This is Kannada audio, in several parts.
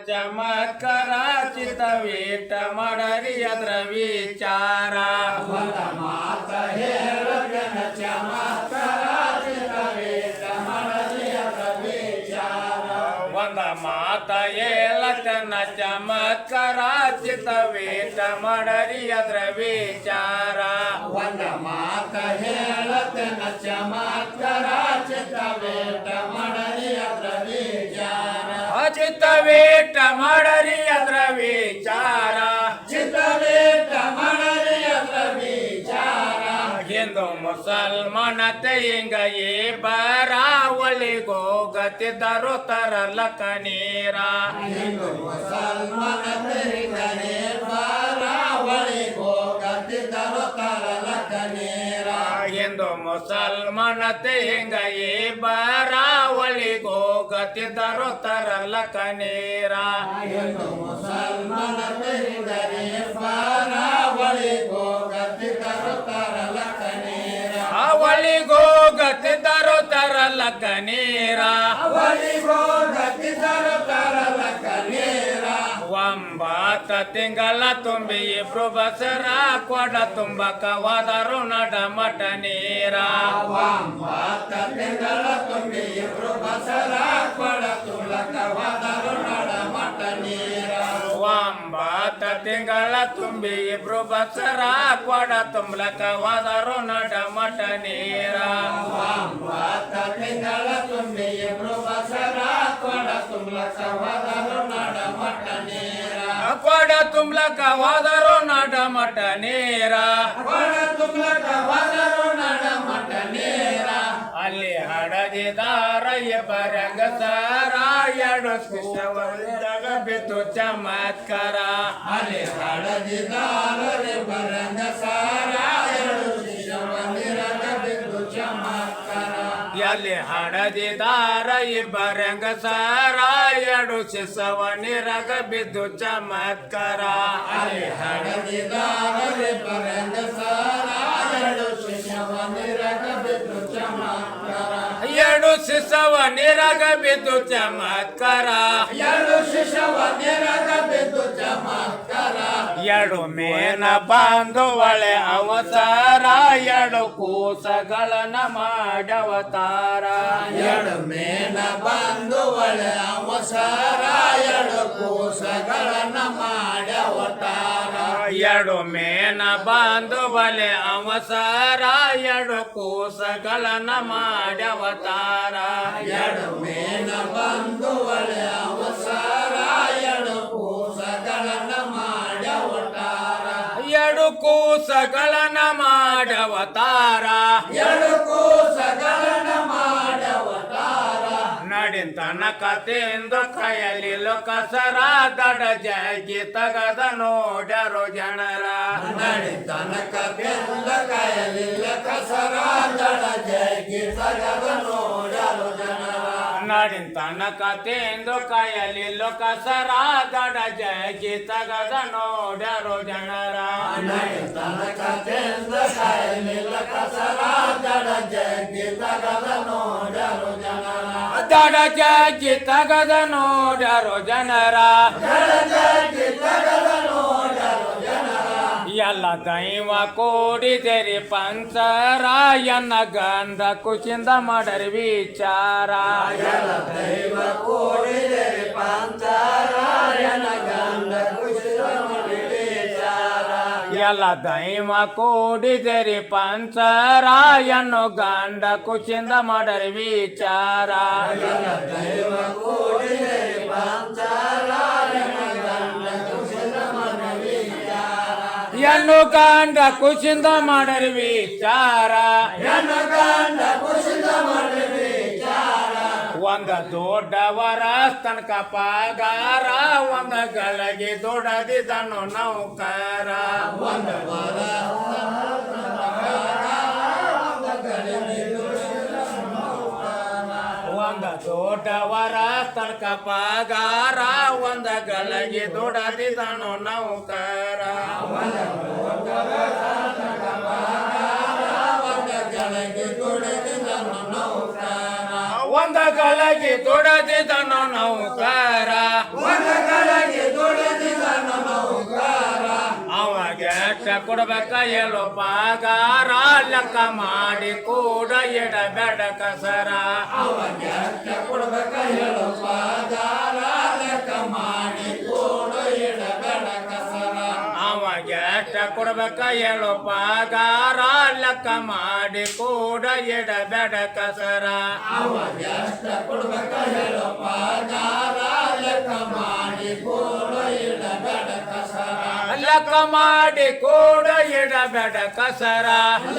ಚಮತ್ಕಾರ ಚಿತ್ತವೇಟ ಮಾಡರಿ ಅದರ ವಿಚಾರ ಒಂದ ಮಾತ ಹೇಳತನ ಚಮತ್ಕಾರ ಚಿತ್ತವೇಟ ಮಾಡರಿ ಅದರ ವಿಚಾರ ಒಂದ ಮಾತ ಹೇಳತನ ಚಮತ್ಕಾರ ಚಿತ್ತವೇಟ ಮಾಡರಿ ಅದರ ವಿಚಾರ ಒಂದ ಮಾತ ಹೇಳತನ ಚಮತ್ಕಾರ ಚಿತ್ತವೇಟ ಮಾಡರಿ ಅದರ ವಿಚಾರ ಚಿತ್ತವೇಟ ಮಾಡರಿ ಅದರ ವಿಚಾರ ಚಿತ್ತವೇಟ ಮಾಡರಿ ಅದರ ವಿಚಾರ ಹಿಂದೂ ಮುಸಲ್ಮಾನತೆ ಹಿಂಗ ಬರಾವಳಿಗೋಗತಿದ್ದರು ತರಲಕ ನೀರ ಹಿಂದೂ ಮುಸಲ್ಮಾನತೆ ಬರಾವಳಿಗೋಗತಿದ್ದರು ತರಲಕ ನೀರ ಹಿಂದೂ ಮುಸಲ್ಮಾನತೆ ಹಿಂಗ ಬರಾವಳಿಗೋಗತಿದ್ದರು ತರಲಕ ನೀರ ಹಿಂದೂ ಮುಸಲ್ಮಾನತೆ ಬರಾವಳಿಗೋಗತಿದ್ದರು ತರಲಕ ನೀರ ಅವಳಿಗೋಗತಿದ್ದರು ತರಲಕ ನೀರ ಅವಳಿಗೋಗತಿದ್ದರು ತರಲಕ ನೀರ ಒಂಬತ್ತ ತಿಂಗಳ ತುಂಬಿ ಇಬ್ರು ಬಸರ ಕೊಡ ತುಂಬಕ ಹೋದರು ನಡ ಮಠ ನೀರ ಒಂಬತ್ತ ತಿಂಗಳ ತುಂಬಿ ಇಬ್ರು ಬಸರ ಕೊಡ ತುಳಕ ಹೋದರು ನಡ ಮಠ ನೀರ ಒಂಬತ್ತ ತಿಂಗಳ ತುಂಬಿ ಇಬ್ರು ಬಸರ ಕೊಡ ತುಂಬಲಕ ಹೋದರು ನಡ ಮಠ ನೀರ ಒಂಬತ್ತ ತಿಂಗಳ ತುಂಬಿ ಇಬ್ರು ಬಸರ ಕೊಡ ತುಳಕ ಹೋದರು ನಡ ಮಠ ನೀರ ಕೊಡ ತುಂಬಲಕ ಹೋದರು ನಡ ಮಠ ನೀರ ಕೊಡ ತುಳಕ ಹೋದರು ನಡ ಮಠ ನೀರ ಅಲ್ಲಿ ಹಡದಿದಾರ ಬರಂಗ ಸಾರ ಎರಡು ಶಿಷ್ಟವರಿದ್ದಾಗ ಬಿತ್ತು ಚಮತ್ಕಾರ ಅಲ್ಲಿ ಹಡದಿದಾರರೆ ಬರಂಗ ಸಾರ ಎರಡು ಶಿಶುವನಿರಗ ಬಿದ್ದು ಚಮತ್ಕಾರ ಅಲ್ಲಿ ಹಡದಿದಾರ ಬರಂಗ ಸಾರ ಎರಡು ಶಿಶವನಿರಗ ಬಿದ್ದು ಚಮತ್ಕಾರ ಅಲ್ಲಿ ಹಡದಿದಾರರೆ ಬರಂಗ ಸಾರ ಎರಡು ಶಿಶುವನಿರಗ ಬಿದ್ದು ಚಮತ್ಕಾರ ಎರಡು ಶಿಶವನಿರಗ ಬಿದ್ದು ಚಮತ್ಕಾರ ಎರಡು ಶಿಶುವನಿರಗ ಬಿದ್ದು ಚಮತ್ಕಾರ ಎರಡು ಮೇನ ಬಾಂಧು ಒಳೆ ಅವತಾರ ಎರಡು ಕೂಸಗಳನ್ನ ಮಾಡವತಾರ ಎರಡು ಮೇನ ಬಂದು ಒಳೆ ಅವಸರ ಎರಡು ಕೂಸಗಳನ್ನ ಮಾಡ್ಯವತಾರ ಎರಡು ಮೇನ ಬಾಂಧು ಒಲೆ ಅವತಾರ ಎರಡು ಕೂಸಗಳನ್ನ ಮಾಡವತಾರ ಎರಡು ಮೇನ ಬಂದು ಒಳೆ ಅವಸರ ಎರಡು ಕೂಸಗಳನ್ನ ಮಾಡ್ಯವತಾರ ಎರಡು ಕೂಸಗಳನ್ನ ಮಾಡವತಾರ ಎರಡು ಕೂಸಗಳನ್ನ ಮಾಡ್ಯವತಾರ ನಡಿಂತನ ಕಥೆಯಿಂದ ಕೈಯಲ್ಲಿ ಲೋಕಸರ ದಡ ಜಾಗಿ ತಗದ ನೋಡ್ಯಾರೋ ಜನರ ನಡಿತನಕ ಬೆಲ್ಲ ಕಾಯಲಿಲ್ಲ ಕಸರ ದಡ ಜಗಿ ತಗದ ನೋಡಲು ಜನರ ನಡಿಂತನ ಕಥೆಯಿಂದ ಕೈಯಲ್ಲಿ ಲೋಕಸರ ದಡ ಜಾಗಿ ತಗದ ನೋಡ್ಯಾರೋ ಜನರ ನಡಿತನಕ ಬೆಲ್ಲ ಕಾಯಲಿಲ್ಲ ಕಸರ ದಡ ಜಗಿ ತಗದ ನೋಡಲು ಜನರ ದಡ ಜಾಗಿ ತಗದ ನೋಡ್ಯಾರೋ ಜನರ ದಡ ಜಗಿ ತಗದ ನೋಡಲು ಜನರ ಎಲ್ಲ ದೈವ ಕೂಡಿದೆರಿ ಪಂಚರಾಯನ ಗಂಧ ಕುಚಿಂದ ಮಾಡರಿ ವಿಚಾರ ಎಲ್ಲ ದೈವ ಕೂಡಿದರೆ ಪಂಚರಾಯನ ಗಂಧ ಕುಶಲ ವಿಚಾರ ಎಲ್ಲ ದೈವ ಕೂಡಿದೆರಿ ಪಂಚರಾಯನ ಗಂಧ ಕುಚಿಂದ ಮಾಡರಿ ವಿಚಾರ ಎಲ್ಲ ದೈವ ಕೂಡಿದರೆ ಪಂಚರಾಯನ ಗಂಧ ಕುಶಲ ವಿಚಾರ ಎನ್ನು ಗಂಧ ಕುಚಿಂದ ಮಾಡರಿ ವಿಚಾರ ಎನ್ನ ಗಂಧ ಕುಶಲ ವಿಚಾರ ಒಂದ ದೊಡ್ಡವರ ತನಕ ಪಗಾರ ಒಂದ ಗಳಿಗೆ ದೊಡ್ಡದಿದನು ನೌಕರ ಒಂದು ವರ ಒಂದ ದೊಡ್ಡವರ ತನಕ ಪಗಾರ ಒಂದ ಗಳಿಗೆ ದೊಡ್ಡದಿದನು ನೌಕರ ಒಂದ ಗಳಿಗೆ ದೊಡ್ಡದಿದನು ನೌಕರ ಒಂದು ಎಷ್ಟ ಕೊಡ್ಬೇಕ ಹೇಳು ಪಗಾರ ಲೆಕ್ಕ ಮಾಡಿ ಕೂಡ ಇಡಬೇಡ ಕಸರ ಅವಾಗ ಎಷ್ಟ ಕೊಡ್ಬೇಕ ಹೇಳು ಪಗಾರ ಲೆಕ್ಕ ಮಾಡಿ ಕೂಡ ಇಡಬೇಡ ಕಸರ ಅವಾಗ ಎಷ್ಟ ಕೊಡ್ಬೇಕ ಹೇಳು ಪಗಾರ ಲೆಕ್ಕ ಮಾಡಿ ಕೂಡ ಇಡಬೇಡ ಕಸರ ಅವಾಗ ಎಷ್ಟ ಕೊಡ್ಬೇಕ ಹೇಳು ಪಗಾರ ಲೆಕ್ಕ ಮಾಡಿ ಕೂಡ ಇಡಬೇಡ ಕಸರ ಲೆಕ್ಕ ಮಾಡಿ ಕೂಡ ಇಡಬೇಡ ಕಸರ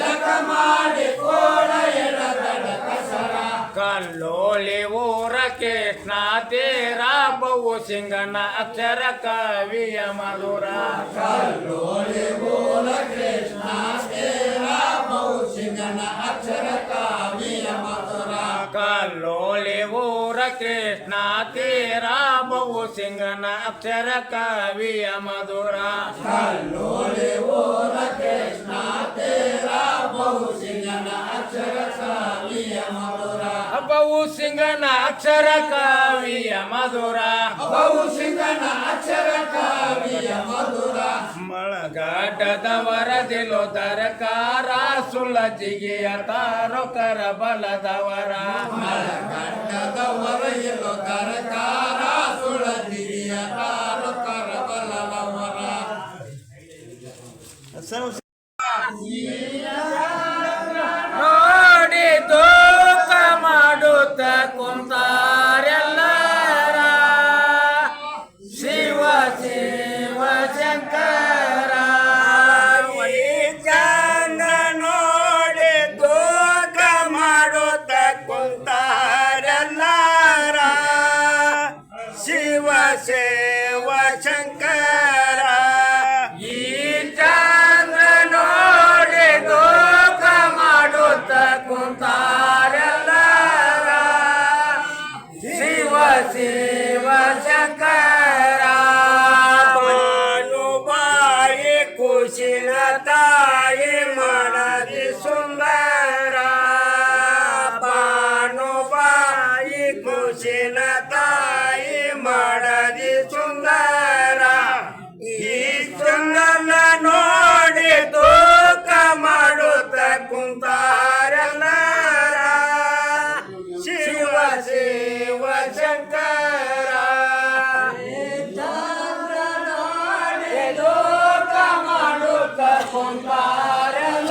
ಲೆಕ್ಕ ಮಾಡಿ ಕೂಡ ಇಡಬೇಡ ಕಸರ ಕಲ್ಲೋಳಿ ಊರ ಕೃಷ್ಣ ತೀರ ಬಹು ಸಿಂಗನ ಅಕ್ಷರ ಕವಿಯ ಮಧುರ ಕಲ್ಲೋಳಿ ಬೋಲ ಕೃಷ್ಣ ತೇರ ಬಹು ಸಿಂಗನ ಅಕ್ಷರ ಕಾವ್ಯ ಮಧುರ ಕಲ್ಲೋಳಿ ಊರ ಕೃಷ್ಣ ತೀರ ಬಹು ಸಿಂಗನ ಅಕ್ಷರ ಕವಿಯ ಮಧುರ ಕಲ್ಲೋಳಿ ಬೋಲ ಕೃಷ್ಣ ತೇರ ಬಹು ಸಿಂಗನ ಅಕ್ಷರ ಕಾವ್ಯ ಮಧುರ ಬಹು ಸಿಂಗನ ಅಕ್ಷರ ಕವಿಯ ಮಧುರ ಬಹು ಸಿಂಗನ ಅಕ್ಷರ ಕಾವ್ಯ ಮಧುರ ಮಳಗಡ್ಡದವರ ದಿಲು ತರಕಾರ ಸುಳ್ಳಜಿಗೆಯ ತಾರೊಕರ ಬಲದವರ ಮಳಗಡ್ಡದವರ ಎಲ್ಲೋ ತರಕಾರ ಸುಳದಿಯ ತಾರು ಕರಬಲವರ ನೋಡಿ ತೂಕ ಮಾಡುತ್ತ ಕುಂತಾರೆಲ್ಲರ ಶಿವ ಶಿವ ಶಂಕರ ಈ ಚಂದ ನೋಡಿ ತೂಕ ಮಾಡುತ್ತ ಕುಂತಾರೆಲ್ಲರ ಶಿವ ಶಿವ ಶಂಕರ ಈ ಚಂದ್ರ ನೋಡಿ ತೂಕ ಮಾಡುತ್ತ ಕುಂತಾರೆಲ್ಲರ ಶಿವ ಶಿವ ಶಂಕರ ಬಾಯಿ ಕುಶಿನ ತಾಯಿ ಮನದಿ ಸುಂದರ ಬಾಯಿ ಕುಶಿನ ತಾಯಿ ಮನದಿ ಸುಂದರ ಈ ಸುಂದರ ನೋಡಿ ತೂಕ ಮಾಡುತ್ತ ಕುಂತಾರೆಲ್ಲರ ಶಿವ ಶಿವ ಶಂಕರ ನೋಡಿ ತೂಕ ಮಾಡುತ್ತ ಕುಂತಾರೆಲ್ಲರ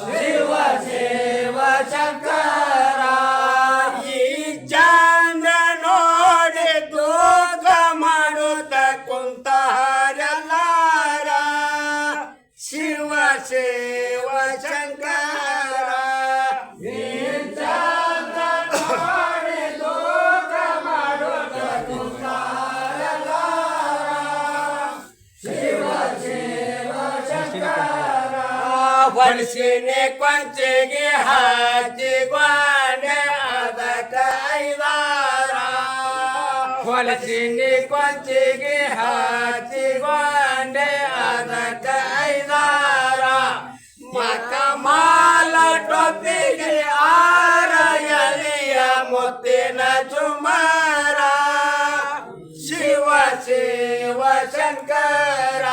ಶಿವ ಶಿವ ಶಂಕರ ಈ ಚಂದ್ರ ನೋಡಿ ತೂಕ ಮಾಡುತ್ತ ಕುಂತಾರೆಲ್ಲರ ಶಿವ ಶಿವ ಶಂಕರ ಈ ಚಂದ್ರ ನೋಡಿ ತೂಕ ಮಾಡುತ್ತ ಕುಂತಾರೆಲ್ಲರ ಶಿವ ಶಿವ ಶಂಕರ ಹೊಲಸಿನ ಕೊಂಚಿಗೆ ಹಾಕಿಕೊಂಡೆ ಅದಕ್ಕ ಐದಾರ ಹೊಲಸಿನ ಕೊಂಚಿಗೆ ಹಾಕಿಕೊಂಡೆ ಅದಕ್ಕ ಐದಾರ ಮಕ ಮಾಲ ಟೊಪ್ಪಿಗೆ ಆರ ಎಲೆಯ ಮುತ್ತಿನ ಚುಮಾರ ಶಿವ ಶಿವ ಶಂಕರ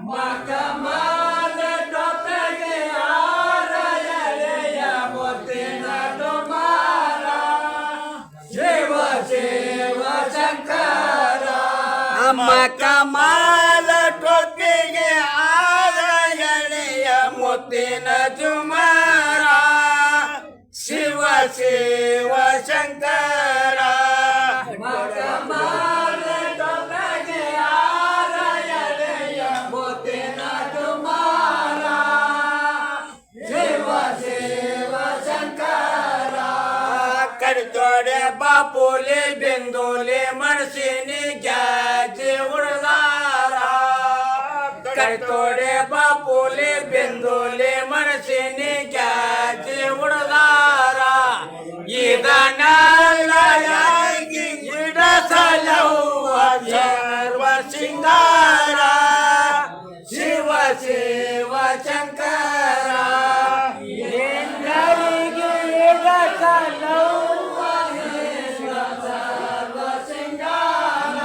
ಮಕ ಮಾಲ ಟೊಪ್ಪಿಗೆ ಆರ ಎಲೆಯ ಮುತ್ತಿನ ಚುಮಾರ ಶಿವ ಶಿವ ಶಂಕರ ಮಕ ಮಾಲ ಟೊಪ್ಪಿಗೆ ಆರ ಎಲೆಯ ಮುತ್ತಿನ ಚುಮಾರ ಶಿವ ಶಿವ ಶಂಕರ ಮಕ ಮಾಲ ಟೊಪ್ಪಿಗೆ ಆರ ಎಲೆಯ ಮುತ್ತಿನ ಚುಮಾರ ಶಿವ ಶಿವ ಶಂಕರ ಕಡಿತೋಡೆ ಬಾಪುಲಿ ಬಿಂದುಲಿ ಮಣಸಿನಿ ಗ್ಯಾಜಿ ಉಡ್ದಾರ ಕಡಿತೋಡೆ ಬಾಪುಲಿ ಬಿಂದುಲಿ ಮಣಸಿನಿ ಗ್ಯಾಜಿ ಉಡ್ದಾರ ಇದನ್ನೆಲ್ಲ ಗಿಡಸಲವ್ವ ಸರ್ವ ಸಿಂಗಾರ ಶಿವ ಶಿವ ಶಂಕರ ಎಲ್ಲರಿಗೆ ಗಿಡಸಲವ್ವ ಸರ್ವ ಸಿಂಗಾರ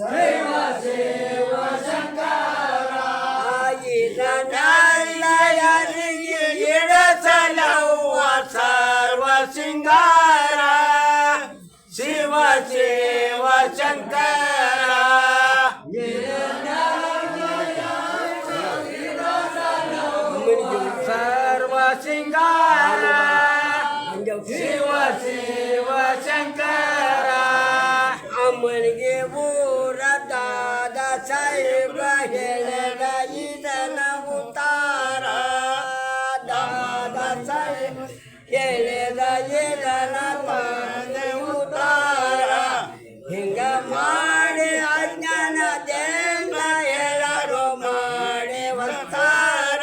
ಶಿವ ಶಿವ ಶಂಕರ ಶಿವ ಶಂಕರ ಸರ್ವ ಸಿಂಗಾರ ಶಿವ ಶಿವ ಶಂಕರ ಅಮ್ಮನಿಗೆ ಊರ ದಾದ ಸಾಹೇಬ್ರ ಹೇಳಿದ ಇದನ ಉತ್ತಾರ ದಾದ ಸಾಹೇಬ್ ಹೇಳಿದ ಇದನ ತಂದೆ ಉತ್ತಾರ ಹಿಂಗ ಮಾಡಿ ಅಜ್ಞಾನದಿಂದ ಹೇಳರು ಮಾಡಿ ವಸ್ತಾರ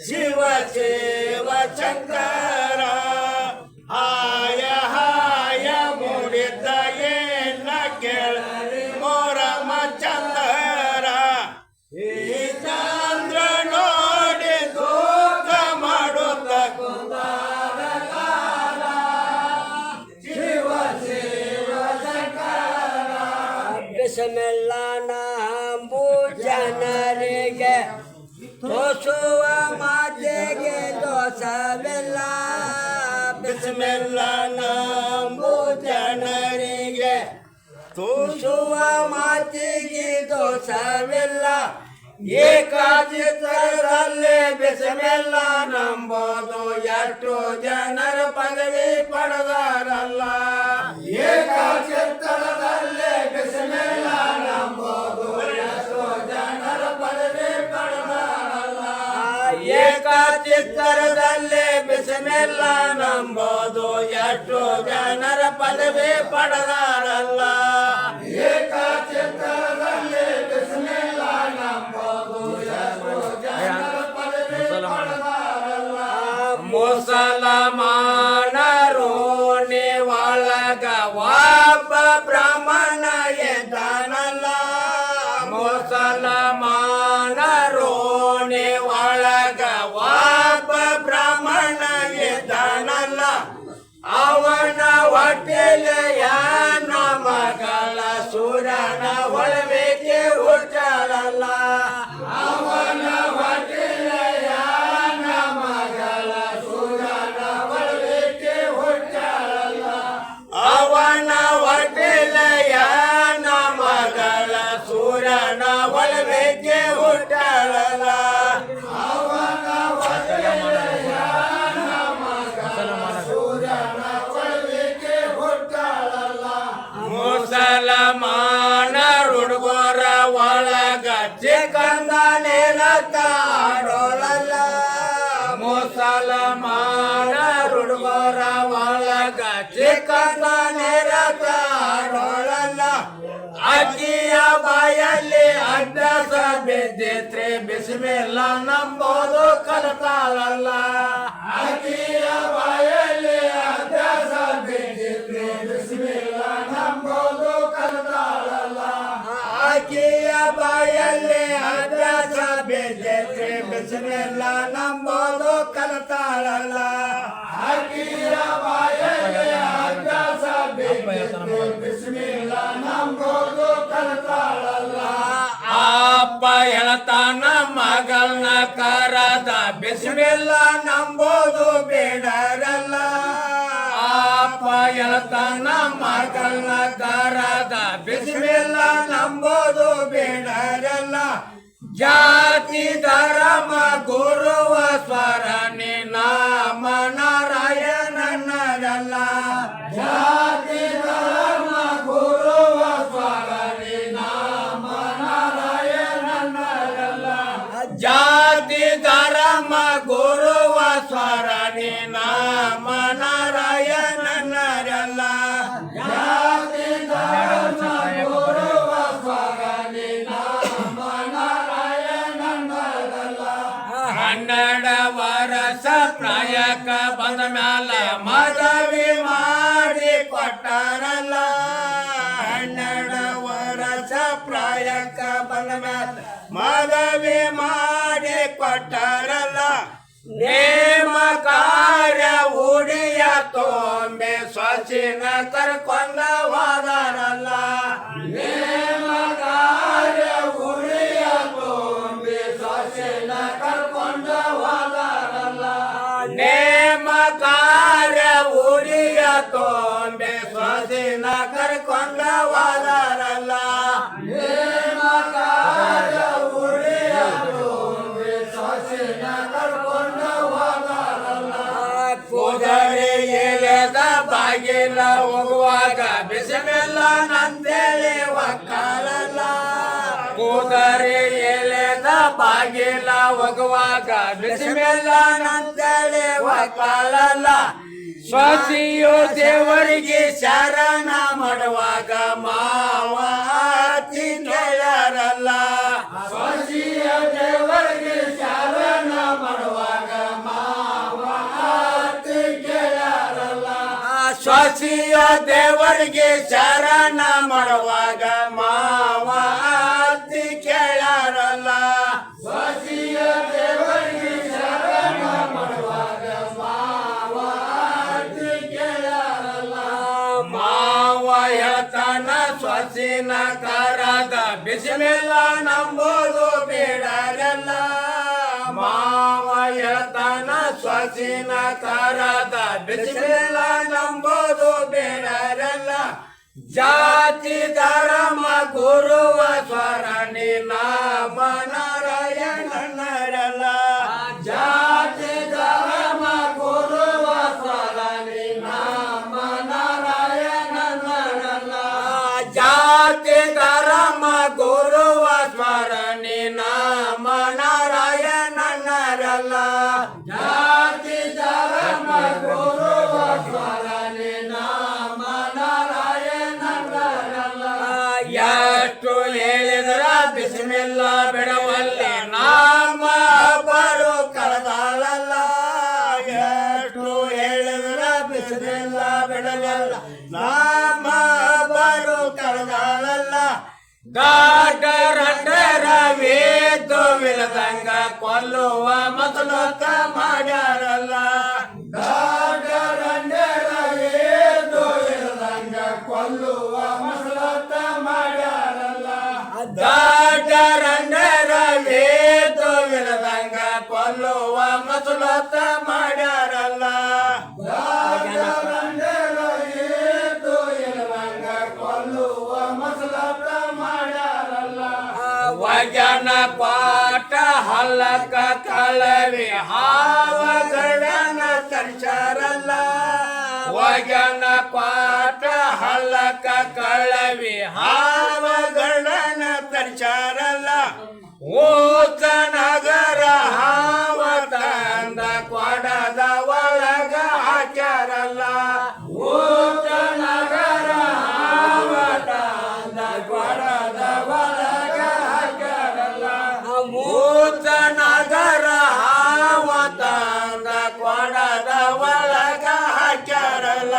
ಶಿವ ಶಿವ ಶಂಕರ ಹಾಯ ಹಾಯ ಮೂಡಿದ್ದ ಏನ ಕೇಳರಿ ಮೋರಮ ಚಂದರ ಈ ಚಂದ್ರ ನೋಡಿ ದುಃಖ ಮಾಡುತ್ತ ಕುಂದಾರ ಕಾಲ ಶಿವ ಶಿವ ಶಂಕರ ಬಿಸಮೆಲ್ಲ ನಂಬು ಜನರಿಗೆ ತೋಸುವ ಮಾತೆಗೆ ದೋಷವಿಲ್ಲ ಬಿಸ್ಮಿಲ್ಲ ನಂಬು ಜನರಿಗೆ ತೋಸುವ ಮಾತಿಗೆ ದೋಷವಿಲ್ಲ ಏಕಾಚಿತ್ರದಲ್ಲಿ ಬಿಸ್ಮಿಲ್ಲ ನಂಬೋದು ಎಷ್ಟು ಜನರ ಪದವಿ ಪಡೆದಾರಲ್ಲ ಏಕಾಚಿತ್ರದಲ್ಲಿ ಬಿಸ್ಮಿಲ್ಲ ನಂಬೋದು ಎಷ್ಟು ಜನರ ಪದವಿ ಪಡೆದಾರಲ್ಲ ಏಕಾಚಿತ್ರದಲ್ಲಿ ಬಿಸ್ಮಿಲ್ಲ ನಂಬೋದು ಎಷ್ಟು ಜನರ ಪದವಿ ಪಡೆದಾರಲ್ಲ ಏಕಾಚಿತ್ರದಲ್ಲಿ ಬಿಸ್ಮಿಲ್ಲ ನಂಬೋದು ಎಷ್ಟು ಜನರ ಪದವಿ ಪಡೆದಾರಲ್ಲ ಮುಸಲ್ಮಾನರು ಒಳಗ ಒಬ್ಬ ಬ್ರಾಹ್ಮಣ ಎದ್ದಾನಲ್ಲ ಮುಸಲ್ಮಾನರು ಒಳಗ ಒಬ್ಬ ಬ್ರಾಹ್ಮಣ ಎದ್ದಾನಲ್ಲ ಅವನ ಹೊಟ್ಟೆಲೆಯ ಮಗಳ ಸೂರನ ಒಳಬೇಕೆ ಹುಟ್ಟಲಲ್ಲ ಅವನ ಹೊಟ್ಟೆಲೆಯ ಮಗಳ ಸೂರನ ಒಳಬೇಕೆ ಹುಟ್ಟಲಲ್ಲ ಅವನ ಹೊಟ್ಟೆಲೆಯ ಮಗಳ ಸೂರನ ಒಳಬೇಕೆ ಹುಟ್ಟಲಲ್ಲ ಅವನ ಹೊಟ್ಟೆಲೆಯ ಮುಸಲ್ಮಾನ ಹುಡುಗರ ಒಳಗ ಚಿಕಂದ ನೇರತ್ತ ಆಡೋಳಲ್ಲ ಮುಸಲ್ಮಾನ ಹುಡುಗರ ಒಳಗ ಚಿಕಂದ ನೇರತ್ತ ಆಡೋಳಲ್ಲ ಅಕ್ಕಿಯ ಬಾಯಲ್ಲಿ ಅಡ್ಡಸ ಬಿದ್ದಿತ್ರೆ ಬಿಸಿಮೆಲ್ಲ ನಂಬೋದು ಕಲಿತಾಳಲ್ಲ ಅಕ್ಕಿಯ ಬಾಯಲ್ಲಿ ಅಡ್ಡಸ ಬಿದ್ದಿತ್ರೆ ಬಿಸಿಮೆಲ್ಲ ನಂಬೋದು ಕಲಿತಾಳಲ್ಲ ಅಕ್ಕಿಯ ಬಾಯಲ್ಲಿ ಅಡ್ಡಸ ಬಿದ್ದಿತ್ರೆ ಬಿಸಿಮೆಲ್ಲ ನಂಬೋದು ಕಲಿತಾಳಲ್ಲ ಅಕ್ಕಿಯ ಬಾಯಲ್ಲಿ ಅಡ್ಡಸ ಬಿದ್ದಿತ್ರೆ ಬಿಸಿಮೆಲ್ಲ ನಂಬೋದು ಕಲಿತಾಳಲ್ಲ ಅಪ್ಪ ಹೇಳ್ತಾನ ಮಗಳನ್ನ ಕರದ ಬಿಸಿಮೆಲ್ಲ ನಂಬೋದು ಬೇಡರಲ್ಲ ಅಪ್ಪ ಹೇಳ್ತಾನ ಮಗಳನ್ನ ಕರದ ಬಿಸಿಮೆಲ್ಲ ನಂಬೋದು ಬೇಡರಲ್ಲ ಜಾತಿ ಧರ್ಮ ಗುರುವ ಸ್ವರಣಿ ನಾಮ ನಾರಾಯಣನಲ್ಲ ಜಾತಿ ಧರ್ಮ ಗುರುವ ಸ್ವರಣಿ ನಾಮ ನಾರಾಯಣನಲ್ಲ ಜಾತಿ ಧರ್ಮ ಗುರುವ ಸ್ವರಣಿ ನಾಮ ನಾರಾಯಣನಲ್ಲ ಜಾತಿ ಧರ್ಮ ಗುರುವ ಸ್ವರಣಿ ನಾಮ ನಾರಾಯಣನಲ್ಲ 12 ವರ್ಷ ಪ್ರಾಯಕ ಬಂದ ಮ್ಯಾಲ ಮದುವೆ ಮಾಡಿ ಕೊಟ್ಟಾರಲ್ಲ 12 ವರ್ಷ ಪ್ರಾಯಕ ಬಂದ ಮ್ಯಾಲ ಮದುವೆ ಮಾಡಿ ಕೊಟ್ಟಾರಲ್ಲ ನೇಮ ಕಾರ್ಯ ಉಡಿಯ ತೊಂಬೆ ಸ್ವಚಿನ ಕರ್ಕೊಂಡ ಹೋದಾರಲ್ಲ ನೇಮ ಕಾರ್ಯ ಉಡಿಯ ತೊಂಬೆ ಸ್ವಚಿನ ಕರ್ಕೊಂಡ ಹೋದಾರಲ್ಲ ನೇಮ ಕಾರ್ಯ ಉಡಿಯ ತೊಂಬೆ ಸ್ವಚಿನ ಕರ್ಕೊಂಡ ಹೋದಾರಲ್ಲ ನೇಮಕಾರ ಉಳಿಯಲು ಸೊಸಿನ ಕರ್ಕೊಂಡ ಹೋದಾರಲ್ಲ ಕುದುರೆ ಎಲೆದ ಬಾಗಿಲ ಹೋಗುವಾಗ ಬಿಸಿಮೆಲ್ಲ ನಂತೇಳಿ ಒಕ್ಕಾಲಲ್ಲ ಕುದುರೆ ಎಲೆದ ಬಾಗಿಲ ಹೋಗುವಾಗ ಬಿಸಿಮೆಲ್ಲ ನಂತೇಳಿ ಒಕ್ಕಾಲಲ್ಲ ಸ್ವಾಸಿಯು ದೇವರಿಗೆ ಶರಣ ಮಾಡುವಾಗ ಮಾವ ಅತಿ ಕೇಳರಲ್ಲ ಸೊಸಿಯ ದೇವರಿಗೆ ಶರಣ ಮಾಡುವಾಗ ಮಾವ ಅತಿ ಕೇಳರಲ್ಲ ಸ್ವಾಸಿಯ ದೇವರಿಗೆ ಶರಣ ಮಾಡುವಾಗ ಮಾವ ಅತಿ ಕೇಳರಲ್ಲ ಸೊಸಿಯ ದೇವರಿಗೆ ಶರಣ ಮಾಡುವಾಗ ಮಾವ ಅತಿ ಕೇಳರಲ್ಲ ಮಾವ ಹೇಳ್ತಾನ ಸ್ವಾಸಿನ ಕರದ ಬಿಸಿಮೆಲ್ಲ ನಂಬೋದು ಬೇಡರಲ್ಲ ಮಾವ ಹೇಳ್ತಾನ ಸ್ವಾಸಿನ ಕರದ ಬಿಸಿಮೆಲ್ಲ ನಂಬೋದು ಬೇಡರಲ್ಲ ಜಾತಿ ಧರ್ಮ ಗುರುವ ಸ್ವರಣಿ ನಾಮ ನಾರಾಯಣನರಲ್ಲ ಜಾತಿ ಧರ್ಮ ಗುರುವ ಸ್ವರಣಿ ನಾಮ ನಾರಾಯಣನರಲ್ಲ ಜಾತಿ ಧರ್ಮ ಗುರುವ ಸ್ವರಣಿ ನಾಮ ನಾರಾಯಣನರಲ್ಲ ಜಾತಿ ಧರ್ಮ ಗುರುವ ಸ್ವರಣಿ ನಾಮ ನಾರಾಯಣನರಲ್ಲ ಎಷ್ಟು ಹೇಳಿದ್ರ ಬಿಸಿಮೆಲ್ಲ ಬಿಡವಲ್ಲಿ ನಾಮ ಬರು ಕಳೆದಾಳಲ್ಲ ಎಷ್ಟು ಹೇಳಿದ್ರ ಬಿಸಿಮೆಲ್ಲ ಬಿಡವಲ್ಲ ನಾಮ ಬರು ಕಳೆದಾಳಲ್ಲ ಗಾಡರಂಡರ ವೇದು ವಿಲದಂಗ ಕೊಲ್ಲುವ ಮತಲೋಕ ಮಾಡ್ಯಾರಲ್ಲ ಗಾಡರಂಡರವೇದು ಇರದಂಗ ಕೊಲ್ಲುವ ಮಸಲತ್ತ ಮಾಡ್ಯಾರಲ್ಲ ಗಾಡರಂಡರ ವೇದು ವಿಲದಂಗ ಕೊಲ್ಲುವ ಮತಲೋಕ ಮಾಡ್ಯಾರಲ್ಲ ಗಾಡರಂಡರವೇದು ಇರದಂಗ ಕೊಲ್ಲುವ ಮಸಲತ್ತ ಮಾಡ್ಯಾರಲ್ಲ ವಜನ ಪಾಠ ಹಲ್ಲಕ ಕಳವಿ ಹಾವಗಳನ್ನ ತರ್ಚಾರಲ್ಲ ವಜನ ಪಾಠ ಹಲ್ಲಕ ಕಳವಿ ಹಾವಗಳನ್ನ ತರ್ಚಾರಲ್ಲ ಊತ ನಗರ ಹಾವ ತಂದ ಕೊಡದ ಒಳಗ ಹಾಕ್ಯಾರಲ್ಲ ಊಟ ನಗರ ಹಾವ ತಂದ ಕೊಡದ ಒಳಗ ಹಾಕ್ಯಾರಲ್ಲ ಊತ ನಗರ ಹಾವ ತಂದ ಕೊಡದ ಒಳಗ ಹಾಕ್ಯಾರಲ್ಲ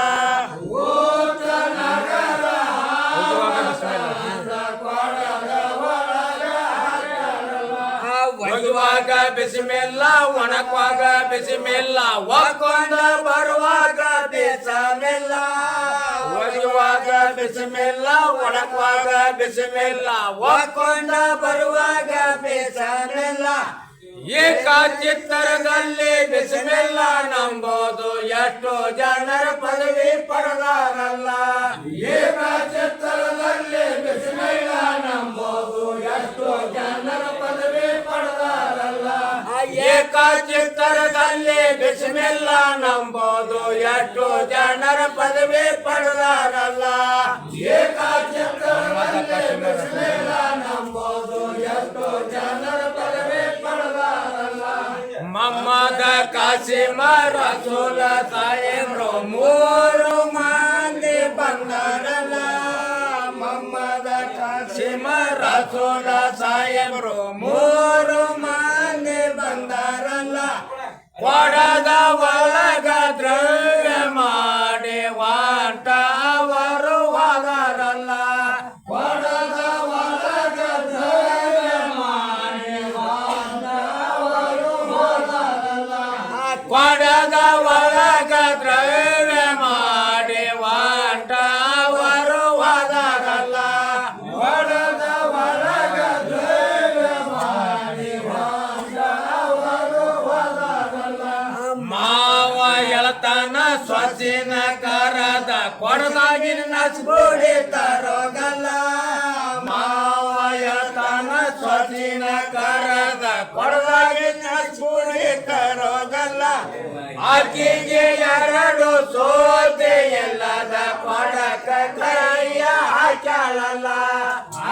ಊಟ ನಗರ ಹಾವ ತಂದ ಕೊಡದ ಒಳಗ ಹಾಕ್ಯಾರಲ್ಲ ಒಯ್ಯುವಾಗ ಬಿಸಿಮೆಲ್ಲ ಒಣಗುವಾಗ ಬಿಸಿಮೆಲ್ಲ ಒಕ್ಕೊಂಡ ಬರುವಾಗ ಬೇಸಮೆಲ್ಲ ಒಯ್ಯುವಾಗ ಬಿಸಿಮೆಲ್ಲ ಒಣಗುವಾಗ ಬಿಸಿಮೆಲ್ಲ ಒಕ್ಕೊಂಡ ಬರುವಾಗ ಬೇಸಮೆಲ್ಲ ಏಕ ಚಿತ್ತರದಲ್ಲಿ ಬಿಸಿಮೆಲ್ಲ ನಂಬೋದು ಎಷ್ಟೋ ಜನರ ಪದವಿ ಪಡೆದಾರಲ್ಲ ಏಕ ಚಿತ್ತರದಲ್ಲಿ ಬಿಸಿಮೆಲ್ಲ ನಂಬೋದು ಎಷ್ಟೋ ಜನರ ಪದವಿ ಪಡೆದಾರಲ್ಲ ಏಕ ಚಿತ್ತರದಲ್ಲಿ ಬಿಸಿಮೆಲ್ಲ ನಂಬೋದು ಎಷ್ಟೋ ಜನರ ಪದವಿ ಪಡೆದಾರಲ್ಲ ಏಕ ಚಿತ್ತರದಲ್ಲಿ ಬಿಸಿಮೆಲ್ಲ ನಂಬೋದು ಎಷ್ಟೋ ಜನರ ಪದವಿ ಪಡೆದಾರಲ್ಲ ಮೊಹಮ್ಮದ ಕಾಸಿಮ ರಸೂಲ ಸಾಹೇಬ್ರು ಮೂರು ಮಂದಿ ಬಂದಾರಲ್ಲ ಮೊಹಮ್ಮದ ಕಾಸಿಮ ರಸೂಲ ಸಾಹೇಬ್ರು ಮೂರು ಮಂದಿ ಬಂದಾರಲ್ಲ ಕೊಡದ ಒಳಗ ದ್ರವ್ಯ ಮಾಡಿ ವಾಟ ಅವರು ಹೋದಾರಲ್ಲ ಕೊಡದ ಒಳಗ ದ್ರವ್ಯ ಮಾಡಿ ಅವರು ಹೋದಾರಲ್ಲ ಕೊಡದ ಒಳಗ ದ್ರವ್ಯ ಮಾಡಿ ವಾಟ ಅವರು ಹೋದಾರಲ್ಲ ಕೊಡದ ಒಳಗ ದ್ರವ್ಯ ಮಾಡಿ ಅವರು ಹೋದಾರಲ್ಲ ಮಾವ ಎಳತನ ಸ್ವಸಿನ ಕರದ ಎಲ್ಲದ ಕೊಡದಾಗಿನ ನಸ್ಗುಡಿ ತರೋಗಲ್ಲ ಮಾವಯ ತನ ಸ್ವಚಿನ ಕರದ ಕೊಡದಾಗಿನ ನಸ್ಗುಡಿ ತರೋಗಲ್ಲ ಆಕಿಗೆ ಎರಡು ಸೋದೆ ಎಲ್ಲದ ಕೊಡಕ ಕೈಯ ಹಾಕ್ಯಾಳಲ್ಲ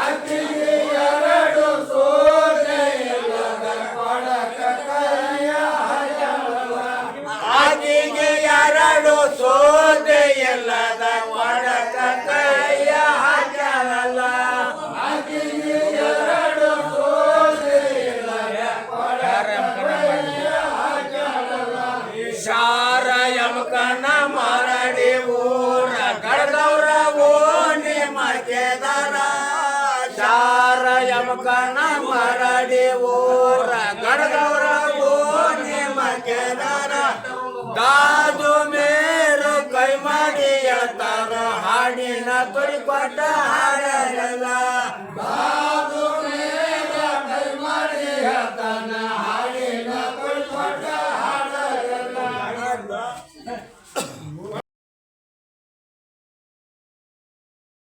ಆಕೆಗೆ ಎರಡು ಸೋದೆ ಎಲ್ಲದ ಕೊಡಕ ಕೈಯ ಹಾಕ್ಯಾಳಲ್ಲ ಆಕಿಗೆ ಎರಡು ಸೋದೆ ಎಲ್ಲದ ಕೊಡಕ ಕೈಯ ಹಾಕ್ಯಾಳಲ್ಲ ಆಕೆಗೆ ಎರಡು ಸೋದೆ ಎಲ್ಲದ ಕೊಡಕ ಕೈಯ ಹಾಕ್ಯಾಳಲ್ಲ ಶಾರ ಯಮಕನ ಮರಡಿ ಊರ ಕಡದವ್ರ ಓಣಿ ಮಕೆದರ ಶಾರ ಯಮಕನ ಮರಡಿ ಊರ ಕಡದವ್ರ ಓಣಿ ಮಕೆದರ ದಾದು ಮೇರು ಕೈ ಮಾಡಿ ಹೇಳ್ತಾರ ಹಾಡಿನ ತೊಡಿಕೊಟ್ಟ ಹಾಡಲ್ಲ ಬಾದು ಮೇಲ ಕೈ ಮಾಡಿ ಹೇಳ್ತಾನ ಹಾಡಿ